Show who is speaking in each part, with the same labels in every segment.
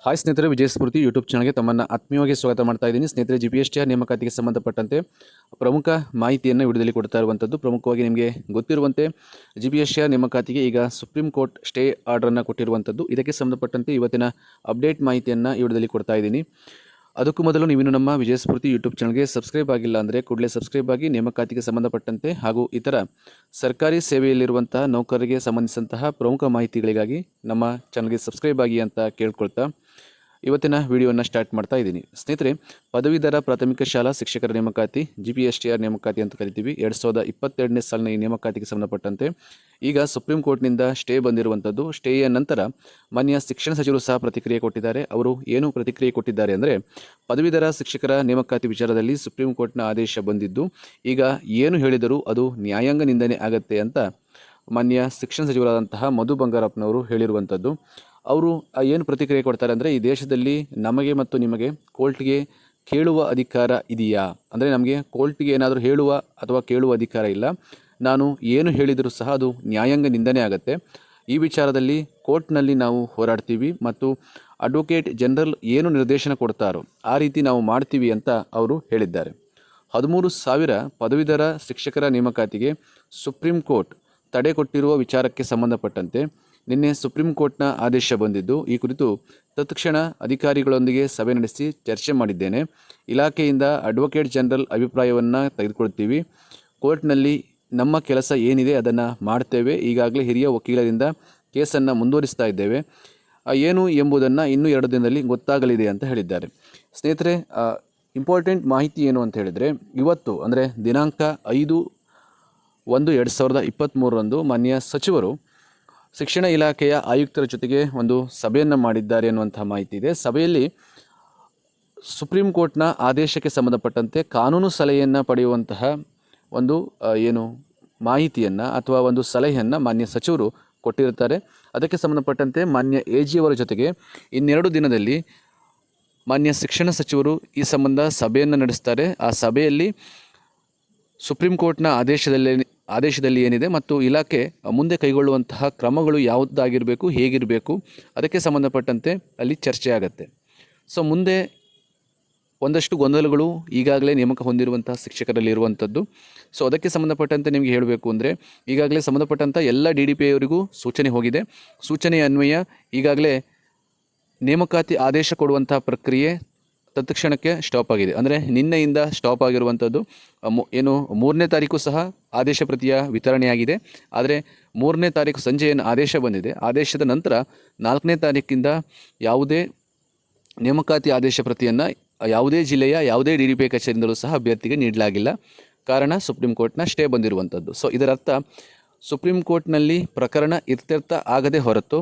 Speaker 1: Hi ಸ್ನೇಹಿತರೆ, ವಿಜಯ ಸ್ಫೂರ್ತಿ YouTube ಚಾನಲ್ಗೆ ತಮ್ಮನ್ನು ಆತ್ಮೀಯವಾಗಿ ಸ್ವಾಗತ ಮಾಡ್ತಾ ಇದ್ದೀನಿ. ಸ್ನೇಹಿತರೆ, GPSTR ನೇಮಕಾತಿಗೆ ಸಂಬಂಧಪಟ್ಟಂತೆ ಪ್ರಮುಖ ಮಾಹಿತಿಯನ್ನು ವಿಡುದಲೆ ಕೊಡ್ತಾ ಇರುವಂಥದ್ದು. ಪ್ರಮುಖವಾಗಿ ನಿಮಗೆ ಗೊತ್ತಿರುವಂತೆ GPSTR ನೇಮಕಾತಿಗೆ ಈಗ ಸುಪ್ರೀಂ ಕೋರ್ಟ್ ಸ್ಟೇ ಆರ್ಡರನ್ನು ಕೊಟ್ಟಿರುವಂಥದ್ದು. ಇದಕ್ಕೆ ಸಂಬಂಧಪಟ್ಟಂತೆ ಇವತ್ತಿನ ಅಪ್ಡೇಟ್ ಮಾಹಿತಿಯನ್ನು ವಿಡುದಲೆ ಕೊಡ್ತಾ ಇದ್ದೀನಿ. ಅದಕ್ಕೂ ಮೊದಲು ನೀವಿನ್ನು ನಮ್ಮ ವಿಜಯ ಸ್ಫೂರ್ತಿ ಯೂಟ್ಯೂಬ್ ಚಾನಲ್ಗೆ ಸಬ್ಸ್ಕ್ರೈಬ್ ಆಗಿಲ್ಲ ಅಂದರೆ ಕೂಡಲೇ ಸಬ್ಸ್ಕ್ರೈಬ್ ಆಗಿ ನೇಮಕಾತಿಗೆ ಸಂಬಂಧಪಟ್ಟಂತೆ ಹಾಗೂ ಇತರ ಸರ್ಕಾರಿ ಸೇವೆಯಲ್ಲಿರುವಂತಹ ನೌಕರರಿಗೆ ಸಂಬಂಧಿಸಿದಂತಹ ಪ್ರಮುಖ ಮಾಹಿತಿಗಳಿಗಾಗಿ ನಮ್ಮ ಚಾನಲ್ಗೆ ಸಬ್ಸ್ಕ್ರೈಬ್ ಆಗಿ ಅಂತ ಕೇಳ್ಕೊಳ್ತಾ ಇವತ್ತಿನ ವಿಡಿಯೋವನ್ನು ಸ್ಟಾರ್ಟ್ ಮಾಡ್ತಾ ಇದ್ದೀನಿ. ಸ್ನೇಹಿತರೆ, ಪದವೀಧರ ಪ್ರಾಥಮಿಕ ಶಾಲಾ ಶಿಕ್ಷಕರ ನೇಮಕಾತಿ GPSTR ನೇಮಕಾತಿ ಅಂತ ಕರಿತೀವಿ. 2022ನೇ ಸಾಲಿನ ಈ ನೇಮಕಾತಿಗೆ ಸಂಬಂಧಪಟ್ಟಂತೆ ಈಗ ಸುಪ್ರೀಂ ಕೋರ್ಟ್ನಿಂದ ಸ್ಟೇ ಬಂದಿರುವಂಥದ್ದು. ಸ್ಟೇಯ ನಂತರ ಮಾನ್ಯ ಶಿಕ್ಷಣ ಸಚಿವರು ಸಹ ಪ್ರತಿಕ್ರಿಯೆ ಕೊಟ್ಟಿದ್ದಾರೆ. ಅವರು ಏನು ಪ್ರತಿಕ್ರಿಯೆ ಕೊಟ್ಟಿದ್ದಾರೆ ಅಂದರೆ, ಪದವೀಧರ ಶಿಕ್ಷಕರ ನೇಮಕಾತಿ ವಿಚಾರದಲ್ಲಿ ಸುಪ್ರೀಂ ಕೋರ್ಟ್ನ ಆದೇಶ ಬಂದಿದ್ದು ಈಗ ಏನು ಹೇಳಿದರೂ ಅದು ನ್ಯಾಯಾಂಗ ನಿಂದನೆ ಆಗತ್ತೆ ಅಂತ ಮಾನ್ಯ ಶಿಕ್ಷಣ ಸಚಿವರಾದಂತಹ ಮಧು ಬಂಗಾರಪ್ಪನವರು ಹೇಳಿರುವಂಥದ್ದು. ಅವರು ಏನು ಪ್ರತಿಕ್ರಿಯೆ ಕೊಡ್ತಾರೆ ಅಂದರೆ, ಈ ದೇಶದಲ್ಲಿ ನಮಗೆ ಮತ್ತು ನಿಮಗೆ ಕೋರ್ಟ್ಗೆ ಕೇಳುವ ಅಧಿಕಾರ ಇದೆಯಾ ಅಂದರೆ, ನಮಗೆ ಕೋರ್ಟ್ಗೆ ಏನಾದರೂ ಹೇಳುವ ಅಥವಾ ಕೇಳುವ ಅಧಿಕಾರ ಇಲ್ಲ. ನಾನು ಏನು ಹೇಳಿದರೂ ಸಹ ಅದು ನ್ಯಾಯಾಂಗ ನಿಂದನೆ ಆಗುತ್ತೆ. ಈ ವಿಚಾರದಲ್ಲಿ ಕೋರ್ಟ್ನಲ್ಲಿ ನಾವು ಹೋರಾಡ್ತೀವಿ ಮತ್ತು ಅಡ್ವೊಕೇಟ್ ಜನರಲ್ ಏನು ನಿರ್ದೇಶನ ಕೊಡ್ತಾರೋ ಆ ರೀತಿ ನಾವು ಮಾಡ್ತೀವಿ ಅಂತ ಅವರು ಹೇಳಿದ್ದಾರೆ. 13,000 ಪದವೀಧರ ಶಿಕ್ಷಕರ ನೇಮಕಾತಿಗೆ ಸುಪ್ರೀಂ ಕೋರ್ಟ್ ತಡೆ ಕೊಟ್ಟಿರುವ ವಿಚಾರಕ್ಕೆ ಸಂಬಂಧಪಟ್ಟಂತೆ ನಿನ್ನೆ ಸುಪ್ರೀಂ ಕೋರ್ಟ್ನ ಆದೇಶ ಬಂದಿದ್ದು, ಈ ಕುರಿತು ತತ್ಕ್ಷಣ ಅಧಿಕಾರಿಗಳೊಂದಿಗೆ ಸಭೆ ನಡೆಸಿ ಚರ್ಚೆ ಮಾಡಿದ್ದೇನೆ. ಇಲಾಖೆಯಿಂದ ಅಡ್ವೊಕೇಟ್ ಜನರಲ್ ಅಭಿಪ್ರಾಯವನ್ನು ತೆಗೆದುಕೊಳ್ತೀವಿ. ಕೋರ್ಟ್ನಲ್ಲಿ ನಮ್ಮ ಕೆಲಸ ಏನಿದೆ ಅದನ್ನು ಮಾಡ್ತೇವೆ. ಈಗಾಗಲೇ ಹಿರಿಯ ವಕೀಲರಿಂದ ಕೇಸನ್ನು ಮುಂದುವರಿಸ್ತಾ ಇದ್ದೇವೆ. ಏನು ಎಂಬುದನ್ನು ಇನ್ನೂ 2 ದಿನದಲ್ಲಿ ಗೊತ್ತಾಗಲಿದೆ ಅಂತ ಹೇಳಿದ್ದಾರೆ. ಸ್ನೇಹಿತರೆ, ಇಂಪಾರ್ಟೆಂಟ್ ಮಾಹಿತಿ ಏನು ಅಂತ ಹೇಳಿದರೆ, ಇವತ್ತು ಅಂದರೆ ದಿನಾಂಕ 5/1/2023 ಮಾನ್ಯ ಸಚಿವರು ಶಿಕ್ಷಣ ಇಲಾಖೆಯ ಆಯುಕ್ತರ ಜೊತೆಗೆ ಒಂದು ಸಭೆಯನ್ನು ಮಾಡಿದ್ದಾರೆ ಅನ್ನುವಂಥ ಮಾಹಿತಿ ಇದೆ. ಸಭೆಯಲ್ಲಿ ಸುಪ್ರೀಂ ಕೋರ್ಟ್ನ ಆದೇಶಕ್ಕೆ ಸಂಬಂಧಪಟ್ಟಂತೆ ಕಾನೂನು ಸಲಹೆಯನ್ನು ಪಡೆಯುವಂತಹ ಒಂದು ಮಾಹಿತಿಯನ್ನು ಅಥವಾ ಒಂದು ಸಲಹೆಯನ್ನು ಮಾನ್ಯ ಸಚಿವರು ಕೊಟ್ಟಿರ್ತಾರೆ. ಅದಕ್ಕೆ ಸಂಬಂಧಪಟ್ಟಂತೆ ಮಾನ್ಯ AG ಅವರ ಜೊತೆಗೆ ಇನ್ನೆರಡು ದಿನದಲ್ಲಿ ಮಾನ್ಯ ಶಿಕ್ಷಣ ಸಚಿವರು ಈ ಸಂಬಂಧ ಸಭೆಯನ್ನು ನಡೆಸ್ತಾರೆ. ಆ ಸಭೆಯಲ್ಲಿ ಸುಪ್ರೀಂ ಕೋರ್ಟ್ನ ಆದೇಶದಲ್ಲಿ ಏನಿದೆ ಮತ್ತು ಇಲಾಖೆ ಮುಂದೆ ಕೈಗೊಳ್ಳುವಂತಹ ಕ್ರಮಗಳು ಯಾವುದಾಗಿರಬೇಕು, ಹೇಗಿರಬೇಕು, ಅದಕ್ಕೆ ಸಂಬಂಧಪಟ್ಟಂತೆ ಅಲ್ಲಿ ಚರ್ಚೆ ಆಗುತ್ತೆ. ಸೊ ಮುಂದೆ ಒಂದಷ್ಟು ಗೊಂದಲಗಳು ಈಗಾಗಲೇ ನೇಮಕ ಹೊಂದಿರುವಂತಹ ಶಿಕ್ಷಕರಲ್ಲಿ ಇರುವಂಥದ್ದು. ಸೊ ಅದಕ್ಕೆ ಸಂಬಂಧಪಟ್ಟಂತೆ ನಿಮಗೆ ಹೇಳಬೇಕು ಅಂದರೆ, ಈಗಾಗಲೇ ಸಂಬಂಧಪಟ್ಟಂಥ ಎಲ್ಲ DDPI ಅವರಿಗೂ ಸೂಚನೆ ಹೋಗಿದೆ. ಸೂಚನೆಯ ಅನ್ವಯ ಈಗಾಗಲೇ ನೇಮಕಾತಿ ಆದೇಶ ಕೊಡುವಂಥ ಪ್ರಕ್ರಿಯೆ ತತ್ಕ್ಷಣಕ್ಕೆ ಸ್ಟಾಪ್ ಆಗಿದೆ. ಅಂದರೆ ನಿನ್ನೆಯಿಂದ ಸ್ಟಾಪ್ ಆಗಿರುವಂಥದ್ದು. 3ನೇ ತಾರೀಕು ಸಹ ಆದೇಶ ಪ್ರತಿಯ ವಿತರಣೆಯಾಗಿದೆ. ಆದರೆ 3ನೇ ತಾರೀಕು ಸಂಜೆ ಏನು ಆದೇಶ ಬಂದಿದೆ, ಆದೇಶದ ನಂತರ 4ನೇ ತಾರೀಕಿಂದ ಯಾವುದೇ ನೇಮಕಾತಿ ಆದೇಶ ಪ್ರತಿಯನ್ನು ಯಾವುದೇ ಜಿಲ್ಲೆಯ ಯಾವುದೇ DDPI ಕಚೇರಿಯಿಂದಲೂ ಸಹ ಅಭ್ಯರ್ಥಿಗೆ ನೀಡಲಾಗಿಲ್ಲ. ಕಾರಣ ಸುಪ್ರೀಂ ಕೋರ್ಟ್ನ ಸ್ಟೇ ಬಂದಿರುವಂಥದ್ದು. ಸೊ ಇದರರ್ಥ ಸುಪ್ರೀಂ ಕೋರ್ಟ್ನಲ್ಲಿ ಪ್ರಕರಣ ಇತ್ಯರ್ಥ ಆಗದೆ ಹೊರತು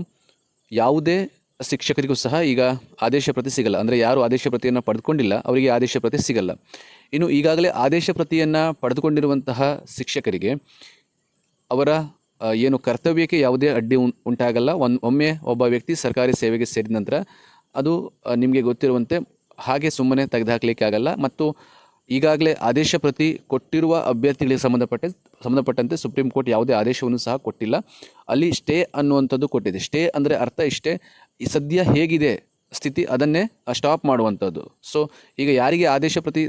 Speaker 1: ಯಾವುದೇ ಶಿಕ್ಷಕರಿಗೂ ಸಹ ಈಗ ಆದೇಶ ಪ್ರತಿ ಸಿಗಲ್ಲ. ಅಂದರೆ ಯಾರು ಆದೇಶ ಪ್ರತಿಯನ್ನು ಪಡೆದುಕೊಂಡಿಲ್ಲ ಅವರಿಗೆ ಆದೇಶ ಪ್ರತಿ ಸಿಗಲ್ಲ. ಇನ್ನು ಈಗಾಗಲೇ ಆದೇಶ ಪ್ರತಿಯನ್ನು ಪಡೆದುಕೊಂಡಿರುವಂತಹ ಶಿಕ್ಷಕರಿಗೆ ಅವರ ಕರ್ತವ್ಯಕ್ಕೆ ಯಾವುದೇ ಅಡ್ಡಿ ಉಂಟಾಗಲ್ಲ. ಒಮ್ಮೆ ಒಬ್ಬ ವ್ಯಕ್ತಿ ಸರ್ಕಾರಿ ಸೇವೆಗೆ ಸೇರಿದ ನಂತರ ಅದು ನಿಮಗೆ ಗೊತ್ತಿರುವಂತೆ ಹಾಗೆ ಸುಮ್ಮನೆ ತೆಗೆದುಹಾಕಲಿಕ್ಕೆ ಆಗಲ್ಲ. ಮತ್ತು ಈಗಾಗಲೇ ಆದೇಶ ಪ್ರತಿ ಕೊಟ್ಟಿರುವ ಅಭ್ಯರ್ಥಿಗಳಿಗೆ ಸಂಬಂಧಪಟ್ಟಂತೆ ಸುಪ್ರೀಂ ಕೋರ್ಟ್ ಯಾವುದೇ ಆದೇಶವನ್ನು ಸಹ ಕೊಟ್ಟಿಲ್ಲ. ಅಲ್ಲಿ ಸ್ಟೇ ಅನ್ನುವಂಥದ್ದು ಕೊಟ್ಟಿದೆ. ಸ್ಟೇ ಅಂದರೆ ಅರ್ಥ ಇಷ್ಟೇ, ಈ ಸದ್ಯ ಹೇಗಿದೆ ಸ್ಥಿತಿ ಅದನ್ನೇ ಸ್ಟಾಪ್ ಮಾಡುವಂಥದ್ದು. ಸೊ ಈಗ ಯಾರಿಗೆ ಆದೇಶ ಪ್ರತಿ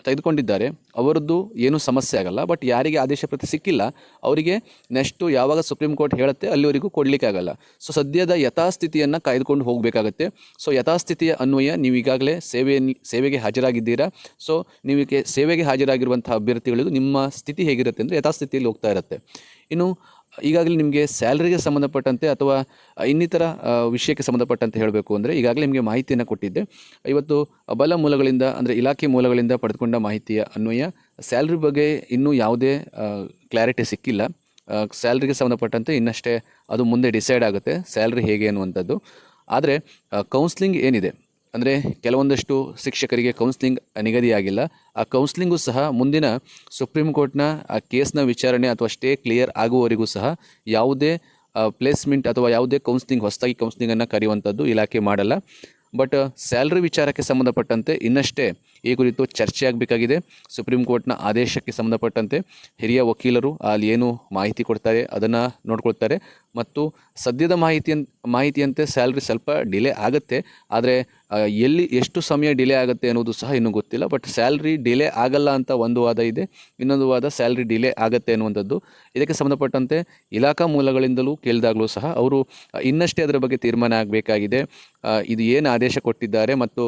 Speaker 1: ತೆಗೆದುಕೊಂಡಿದ್ದಾರೆ ಅವರದ್ದು ಏನೂ ಸಮಸ್ಯೆ ಆಗಲ್ಲ. ಬಟ್ ಯಾರಿಗೆ ಆದೇಶ ಪ್ರತಿ ಸಿಕ್ಕಿಲ್ಲ ಅವರಿಗೆ ನೆಕ್ಸ್ಟು ಯಾವಾಗ ಸುಪ್ರೀಂ ಕೋರ್ಟ್ ಹೇಳುತ್ತೆ ಅಲ್ಲಿವರೆಗೂ ಕೊಡಲಿಕ್ಕಾಗಲ್ಲ. ಸೊ ಸದ್ಯದ ಯಥಾಸ್ಥಿತಿಯನ್ನು ಕಾಯ್ದುಕೊಂಡು ಹೋಗಬೇಕಾಗತ್ತೆ. ಸೊ ಯಥಾಸ್ಥಿತಿಯ ಅನ್ವಯ ನೀವು ಈಗಾಗಲೇ ಸೇವೆಗೆ ಹಾಜರಾಗಿದ್ದೀರಾ. ಸೊ ನೀವು ಸೇವೆಗೆ ಹಾಜರಾಗಿರುವಂಥ ಅಭ್ಯರ್ಥಿಗಳಿಗೂ ನಿಮ್ಮ ಸ್ಥಿತಿ ಹೇಗಿರುತ್ತೆ ಅಂದರೆ ಯಥಾಸ್ಥಿತಿಯಲ್ಲಿ ಹೋಗ್ತಾ ಇರುತ್ತೆ. ಇನ್ನು ಈಗಾಗಲೇ ನಿಮಗೆ ಸ್ಯಾಲ್ರಿಗೆ ಸಂಬಂಧಪಟ್ಟಂತೆ ಅಥವಾ ಇನ್ನಿತರ ವಿಷಯಕ್ಕೆ ಸಂಬಂಧಪಟ್ಟಂತೆ ಹೇಳಬೇಕು ಅಂದರೆ, ಈಗಾಗಲೇ ನಿಮಗೆ ಮಾಹಿತಿಯನ್ನು ಕೊಟ್ಟಿದ್ದೆ. ಇವತ್ತು ಬಲ ಮೂಲಗಳಿಂದ ಅಂದರೆ ಇಲಾಖೆ ಮೂಲಗಳಿಂದ ಪಡೆದುಕೊಂಡ ಮಾಹಿತಿಯ ಅನ್ವಯ ಸ್ಯಾಲ್ರಿ ಬಗ್ಗೆ ಇನ್ನೂ ಯಾವುದೇ ಕ್ಲಾರಿಟಿ ಸಿಕ್ಕಿಲ್ಲ. ಸ್ಯಾಲ್ರಿಗೆ ಸಂಬಂಧಪಟ್ಟಂತೆ ಇನ್ನಷ್ಟೇ ಅದು ಮುಂದೆ ಡಿಸೈಡ್ ಆಗುತ್ತೆ ಸ್ಯಾಲ್ರಿ ಹೇಗೆ ಅನ್ನುವಂಥದ್ದು. ಆದರೆ ಕೌನ್ಸ್ಲಿಂಗ್ ಏನಿದೆ ಅಂದರೆ ಕೆಲವೊಂದಷ್ಟು ಶಿಕ್ಷಕರಿಗೆ ಕೌನ್ಸ್ಲಿಂಗ್ ನಿಗದಿಯಾಗಿಲ್ಲ. ಆ ಕೌನ್ಸ್ಲಿಂಗು ಸಹ ಮುಂದಿನ ಸುಪ್ರೀಂ ಕೋರ್ಟ್ನ ಆ ಕೇಸ್ನ ವಿಚಾರಣೆ ಅಥವಾ ಸ್ಟೇ ಕ್ಲಿಯರ್ ಆಗುವವರೆಗೂ ಸಹ ಯಾವುದೇ ಪ್ಲೇಸ್ಮೆಂಟ್ ಅಥವಾ ಯಾವುದೇ ಹೊಸದಾಗಿ ಕೌನ್ಸ್ಲಿಂಗನ್ನು ಕರೆಯುವಂಥದ್ದು ಇಲಾಖೆ ಮಾಡಲ್ಲ. ಬಟ್ ಸ್ಯಾಲ್ರಿ ವಿಚಾರಕ್ಕೆ ಸಂಬಂಧಪಟ್ಟಂತೆ ಇನ್ನಷ್ಟೇ ಈ ಕುರಿತು ಚರ್ಚೆ ಆಗಬೇಕಾಗಿದೆ. ಸುಪ್ರೀಂ ಕೋರ್ಟ್ನ ಆದೇಶಕ್ಕೆ ಸಂಬಂಧಪಟ್ಟಂತೆ ಹಿರಿಯ ವಕೀಲರು ಅಲ್ಲಿ ಏನು ಮಾಹಿತಿ ಕೊಡ್ತಾರೆ ಅದನ್ನು ನೋಡ್ಕೊಳ್ತಾರೆ. ಮತ್ತು ಸದ್ಯದ ಮಾಹಿತಿಯಂತೆ ಸ್ಯಾಲ್ರಿ ಸ್ವಲ್ಪ ಡಿಲೇ ಆಗುತ್ತೆ, ಆದರೆ ಎಲ್ಲಿ ಎಷ್ಟು ಸಮಯ ಡಿಲೇ ಆಗುತ್ತೆ ಅನ್ನೋದು ಸಹ ಇನ್ನೂ ಗೊತ್ತಿಲ್ಲ. ಬಟ್ ಸ್ಯಾಲ್ರಿ ಡಿಲೇ ಆಗಲ್ಲ ಅಂತ ಒಂದು ವಾದ ಇದೆ, ಇನ್ನೊಂದು ವಾದ ಸ್ಯಾಲ್ರಿ ಡಿಲೇ ಆಗುತ್ತೆ ಅನ್ನುವಂಥದ್ದು. ಇದಕ್ಕೆ ಸಂಬಂಧಪಟ್ಟಂತೆ ಇಲಾಖಾ ಮೂಲಗಳಿಂದಲೂ ಕೇಳಿದಾಗಲೂ ಸಹ ಅವರು ಇನ್ನಷ್ಟೇ ಅದರ ಬಗ್ಗೆ ತೀರ್ಮಾನ ಆಗಬೇಕಾಗಿದೆ. ಇದು ಏನು ಆದೇಶ ಕೊಟ್ಟಿದ್ದಾರೆ ಮತ್ತು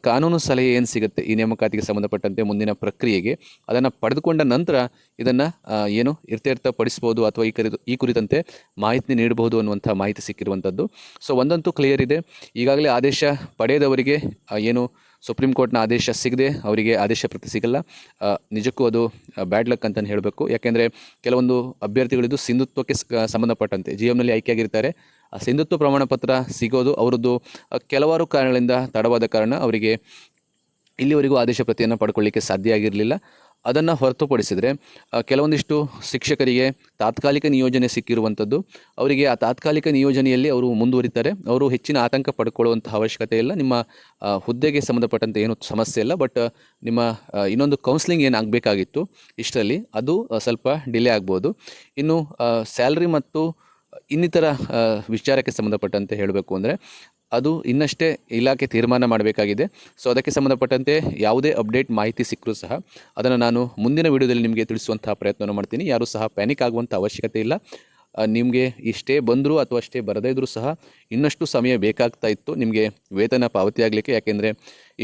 Speaker 1: ಕಾನೂನು ಸಲಹೆ ಏನು ಸಿಗುತ್ತೆ ಈ ನೇಮಕಾತಿಗೆ ಸಂಬಂಧಪಟ್ಟಂತೆ ಮುಂದಿನ ಪ್ರಕ್ರಿಯೆಗೆ, ಅದನ್ನು ಪಡೆದುಕೊಂಡ ನಂತರ ಇದನ್ನು ಏನು ಇತ್ಯರ್ಥಪಡಿಸ್ಬೋದು ಅಥವಾ ಈ ಕುರಿತಂತೆ ಮಾಹಿತಿ ನೀಡಬಹುದು ಅನ್ನುವಂಥ ಮಾಹಿತಿ ಸಿಕ್ಕಿರುವಂಥದ್ದು. ಸೊ ಒಂದಂತೂ ಕ್ಲಿಯರ್ ಇದೆ, ಈಗಾಗಲೇ ಆದೇಶ ಪಡೆಯದವರಿಗೆ ಏನು ಸುಪ್ರೀಂ ಕೋರ್ಟ್ನ ಆದೇಶ ಸಿಗದೆ ಅವರಿಗೆ ಆದೇಶ ಪ್ರತಿ ಸಿಗಲ್ಲ. ನಿಜಕ್ಕೂ ಅದು ಬ್ಯಾಡ್ ಲಕ್ ಅಂತಲೇ ಹೇಳಬೇಕು. ಯಾಕೆಂದರೆ ಕೆಲವೊಂದು ಅಭ್ಯರ್ಥಿಗಳಿದ್ದು ಸಿಂಧುತ್ವಕ್ಕೆ ಸಂಬಂಧಪಟ್ಟಂತೆ GMನಲ್ಲಿ ಆಯ್ಕೆಯಾಗಿರ್ತಾರೆ. ಆ ಸಿಂಧುತ್ವ ಪ್ರಮಾಣ ಪತ್ರ ಸಿಗೋದು ಅವರದ್ದು ಕೆಲವಾರು ಕಾರಣಗಳಿಂದ ತಡವಾದ ಕಾರಣ ಅವರಿಗೆ ಇಲ್ಲಿವರೆಗೂ ಆದೇಶ ಪ್ರತಿಯನ್ನು ಪಡ್ಕೊಳ್ಳಿಕ್ಕೆ ಸಾಧ್ಯ ಆಗಿರಲಿಲ್ಲ. ಅದನ್ನು ಹೊರತುಪಡಿಸಿದರೆ ಕೆಲವೊಂದಿಷ್ಟು ಶಿಕ್ಷಕರಿಗೆ ತಾತ್ಕಾಲಿಕ ನಿಯೋಜನೆ ಸಿಕ್ಕಿರುವಂಥದ್ದು, ಅವರಿಗೆ ಆ ತಾತ್ಕಾಲಿಕ ನಿಯೋಜನೆಯಲ್ಲಿ ಅವರು ಮುಂದುವರಿತಾರೆ. ಅವರು ಹೆಚ್ಚಿನ ಆತಂಕ ಪಡ್ಕೊಳ್ಳುವಂಥ ಅವಶ್ಯಕತೆ ಇಲ್ಲ. ನಿಮ್ಮ ಹುದ್ದೆಗೆ ಸಂಬಂಧಪಟ್ಟಂತೆ ಏನೂ ಸಮಸ್ಯೆ ಇಲ್ಲ. ಬಟ್ ನಿಮ್ಮ ಇನ್ನೊಂದು ಕೌನ್ಸ್ಲಿಂಗ್ ಏನಾಗಬೇಕಾಗಿತ್ತು ಇಷ್ಟರಲ್ಲಿ ಅದು ಸ್ವಲ್ಪ ಡಿಲೇ ಆಗ್ಬೋದು. ಇನ್ನು ಸ್ಯಾಲ್ರಿ ಮತ್ತು ಇನ್ನಿತರ ವಿಚಾರಕ್ಕೆ ಸಂಬಂಧಪಟ್ಟಂತೆ ಹೇಳಬೇಕು ಅಂದರೆ ಅದು ಇನ್ನಷ್ಟೇ ಇಲಾಖೆ ತೀರ್ಮಾನ ಮಾಡಬೇಕಾಗಿದೆ. ಸೊ ಅದಕ್ಕೆ ಸಂಬಂಧಪಟ್ಟಂತೆ ಯಾವುದೇ ಅಪ್ಡೇಟ್ ಮಾಹಿತಿ ಸಿಕ್ಕರೂ ಸಹ ಅದನ್ನು ನಾನು ಮುಂದಿನ ವಿಡಿಯೋದಲ್ಲಿ ನಿಮಗೆ ತಿಳಿಸುವಂಥ ಪ್ರಯತ್ನವನ್ನು ಮಾಡ್ತೀನಿ. ಯಾರೂ ಸಹ ಪ್ಯಾನಿಕ್ ಆಗುವಂಥ ಅವಶ್ಯಕತೆ ಇಲ್ಲ. ನಿಮಗೆ ಇಷ್ಟೇ ಬಂದರೂ ಅಥವಾ ಅಷ್ಟೇ ಬರದೇ ಇದ್ದರೂ ಸಹ ಇನ್ನಷ್ಟು ಸಮಯ ಬೇಕಾಗ್ತಾ ಇತ್ತು ನಿಮಗೆ ವೇತನ ಪಾವತಿ ಆಗಲಿಕ್ಕೆ. ಯಾಕೆಂದರೆ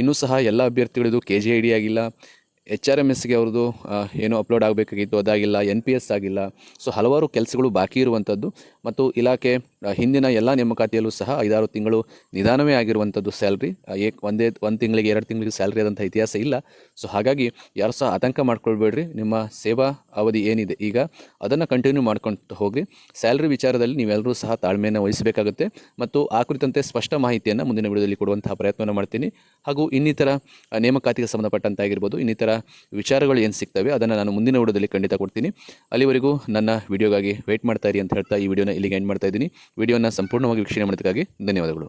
Speaker 1: ಇನ್ನೂ ಸಹ ಎಲ್ಲ ಅಭ್ಯರ್ಥಿಗಳಿದು KGID ಆಗಿಲ್ಲ, HRMSಗೆ ಅವ್ರದ್ದು ಏನೋ ಅಪ್ಲೋಡ್ ಆಗಬೇಕಾಗಿತ್ತು ಅದಾಗಿಲ್ಲ, NPS ಆಗಿಲ್ಲ. ಸೊ ಹಲವಾರು ಕೆಲಸಗಳು ಬಾಕಿ ಇರುವಂಥದ್ದು. ಮತ್ತು ಇಲಾಖೆ ಹಿಂದಿನ ಎಲ್ಲ ನೇಮಕಾತಿಯಲ್ಲೂ ಸಹ 5-6 ತಿಂಗಳು ನಿಧಾನವೇ ಆಗಿರುವಂಥದ್ದು. ಸ್ಯಾಲ್ರಿ ಒಂದು ತಿಂಗಳಿಗೆ 2 ತಿಂಗಳಿಗೆ ಸ್ಯಾಲ್ರಿ ಆದಂಥ ಇತಿಹಾಸ ಇಲ್ಲ. ಸೊ ಹಾಗಾಗಿ ಯಾರು ಸಹ ಆತಂಕ ಮಾಡ್ಕೊಳ್ಬೇಡ್ರಿ. ನಿಮ್ಮ ಸೇವಾ ಅವಧಿ ಏನಿದೆ ಈಗ ಅದನ್ನು ಕಂಟಿನ್ಯೂ ಮಾಡ್ಕೊಂಡು ಹೋಗಿ. ಸ್ಯಾಲ್ರಿ ವಿಚಾರದಲ್ಲಿ ನೀವೆಲ್ಲರೂ ಸಹ ತಾಳ್ಮೆಯನ್ನು ವಹಿಸಬೇಕಾಗುತ್ತೆ ಮತ್ತು ಆ ಕುರಿತಂತೆ ಸ್ಪಷ್ಟ ಮಾಹಿತಿಯನ್ನು ಮುಂದಿನ ವಿಡಿಯೋದಲ್ಲಿ ಕೊಡುವಂತಹ ಪ್ರಯತ್ನವನ್ನು ಮಾಡ್ತೀನಿ. ಹಾಗೂ ಇನ್ನಿತರ ನೇಮಕಾತಿಗೆ ಸಂಬಂಧಪಟ್ಟಂತಾಗಿರ್ಬೋದು, ಇನ್ನಿತರ ವಿಚಾರಗಳು ಏನು ಸಿಗ್ತವೆ ಅದನ್ನು ನಾನು ಮುಂದಿನ ವಿಡಿಯೋದಲ್ಲಿ ಖಂಡಿತ ಕೊಡ್ತೀನಿ. ಅಲ್ಲಿವರೆಗೂ ನನ್ನ ವಿಡಿಯೋಗಾಗಿ ವೆಯ್ಟ್ ಮಾಡ್ತಾ ಇರಿ ಅಂತ ಹೇಳ್ತಾ ಈ ವಿಡಿಯೋನ ಇಲ್ಲಿಗೆ ಎಂಡ್ ಮಾಡ್ತಾ ಇದ್ದೀನಿ. ವಿಡಿಯೋನ ಸಂಪೂರ್ಣವಾಗಿ ವೀಕ್ಷಣೆ ಮಾಡೋದಕ್ಕಾಗಿ ಧನ್ಯವಾದಗಳು.